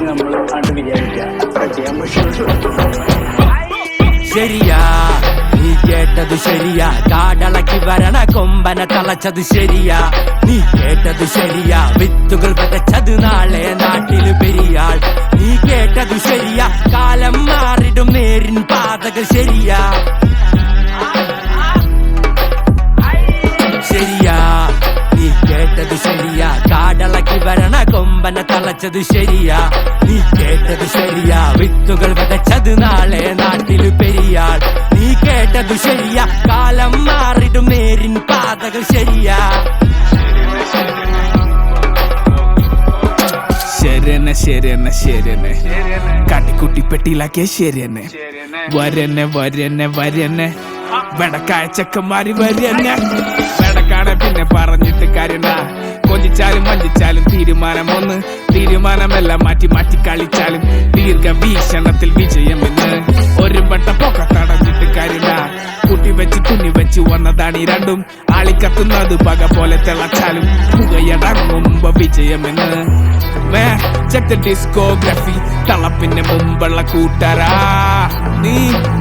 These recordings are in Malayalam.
അല്ലെങ്കിൽ നമ്മൾ ആണ്ട് വിചാരിക്കുക. ശരിയാ നീ കേട്ടത് ശരിയാ, കാടളക്കി വരണ കൊമ്പനെ തളച്ചത് ശരിയാ. നീ കേട്ടത് ശരിയാ, വിത്തുകൾ വിതച്ചത് നാളെ നാട്ടില് പെരിയാൾ. നീ കേട്ടത് ശരിയാ, കാലം മാറിടും നേരിൻ പാതകൾ ശരിയാ. ശരിയാ നീ കേട്ടത് ശരിയാ, കാടളക്കി വരണ കൊമ്പനെ തളച്ചത് ശരിയാ. നീ കേട്ടത് ശരിയാ, വിത്തുകൾ വിതച്ചത് നാളെ നാട്ടില് പെരിയാൾ. നീ കേട്ടത് ശരിയാ, കാലം മാറിടും നേരിൻ പാതകൾ ശരിയാ. ശരിയെന്നെ ശരിയെന്നെ ശരിയെന്നെ കാട്ടിക്കുട്ടി പെട്ടിയിലാക്കിയ ശരിയെന്നെ. വരന്നെ വരന്നെ വരന്നെ വെടക്കായ ചെക്കന്മാര് വരന്നെ. വെടക്കാണ് പിന്നെ പറഞ്ഞിട്ട് കാര്യണ്ട, കൊഞ്ചിച്ചാലും വഞ്ചിച്ചാലും തീരുമാനമൊന്ന്. തീരുമാനമെല്ലാം മാറ്റി മാറ്റി കളിച്ചാലും ദീർഘവീക്ഷണത്തിൽ വിജയമെന്ന്. ഒരു വട്ട പൊക്കത്തടഞ്ഞിട്ട് കാര്യണ്ട, കുട്ടി വെച്ച് തുന്നി വെച്ച് വന്നതാണ് ഈ രണ്ടും. ആളിക്കത്തുന്നത് പക പോലെ തിളച്ചാലും പുകയടങ്ങുമ്പോ വിജയമെന്ന്. ചെക്ക് ഡിസ്കോഗ്രഫി തളപ്പിന് മുമ്പുള്ള കൂട്ടരാ. നീ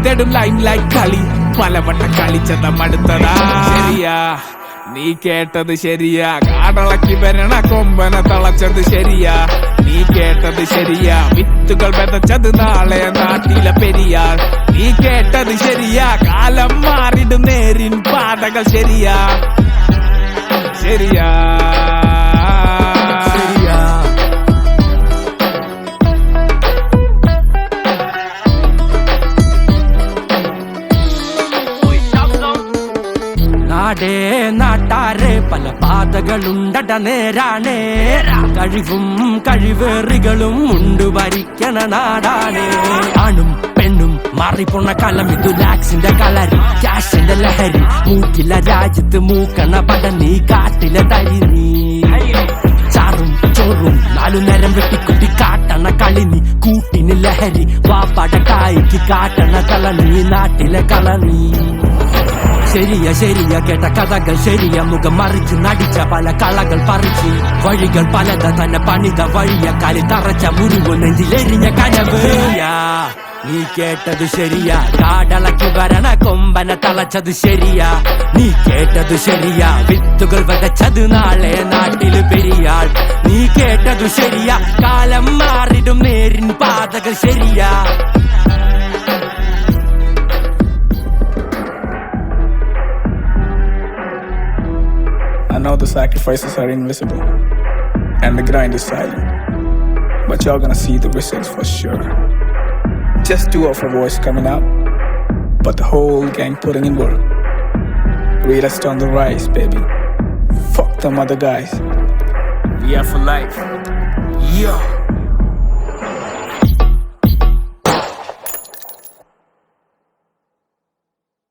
തെടും ലൈം ലൈറ്റ് കളി പലവട്ടം കളിച്ചത മടുത്തതാ. ശരിയാ നീ കേട്ടത് ശരിയാ, കാടളക്കി വരണ കൊമ്പനെ തളച്ചത് ശരിയാ. നീ കേട്ടത് ശരിയാ, വിത്തുകൾ വിതച്ചത് നാളെ നാട്ടിലെ പെരിയാൾ. നീ കേട്ടത് ശരിയാ, കാലം മാറിടും നേരിൻ പാതകൾ ശരിയാ. ശരിയാ നാടേ നാട്ടാരെ പല പാതകളുണ്ടട നേരാണേ. കഴിവും കഴിവേറികളും ഉണ്ട് ഭരിക്കണ നാടാണേ. ആണും പെണ്ണും മാറിപ്പോണ കാലം ഇത് ലാക്സിന്റെ കളരി, ക്യാഷിന്റെ ലഹരി. മൂക്കില രാജ്യത്ത് മൂക്കണ പട നീ കാട്ടിലെ തരി. നീ ചാറും ചോറും 4 നേരം വെട്ടിക്കുട്ടി കാട്ടണ കളി നീ. കൂട്ടിന് ലഹരി വാപ്പട കായ്ക്ക് കാട്ടണ കള നീ, നാട്ടിലെ കള നീ. ശരിയാ ശരിയാ കേട്ട കഥകൾ ശരിയാ, മുഖം മറിച്ച് നടിച്ച പല കളകൾ പറിച്ച്. വഴികൾ പലത തന്നെ പണിത വഴിയ, കാലി തറച്ച മുറിവ് നെഞ്ചിലെരിഞ്ഞ കനവ്. നീ കേട്ടത് ശരിയാ, കാടളക്കി വരണ കൊമ്പനെ തളച്ചത് ശരിയാ. നീ കേട്ടത് ശരിയാ, വിത്തുകൾ വിതച്ചത് നാളെ നാട്ടില് പെരിയാൾ. നീ കേട്ടത് ശരിയാ, കാലം മാറിടും നേരിൻ പാതകൾ ശരിയാ. I know the sacrifices are invisible and the grind is silent, but you're gonna see the results for sure. Just 2 of our voice coming out, but the whole gang putting in work. Realest on the rise, baby. Fuck them other guys. we are for life. Yo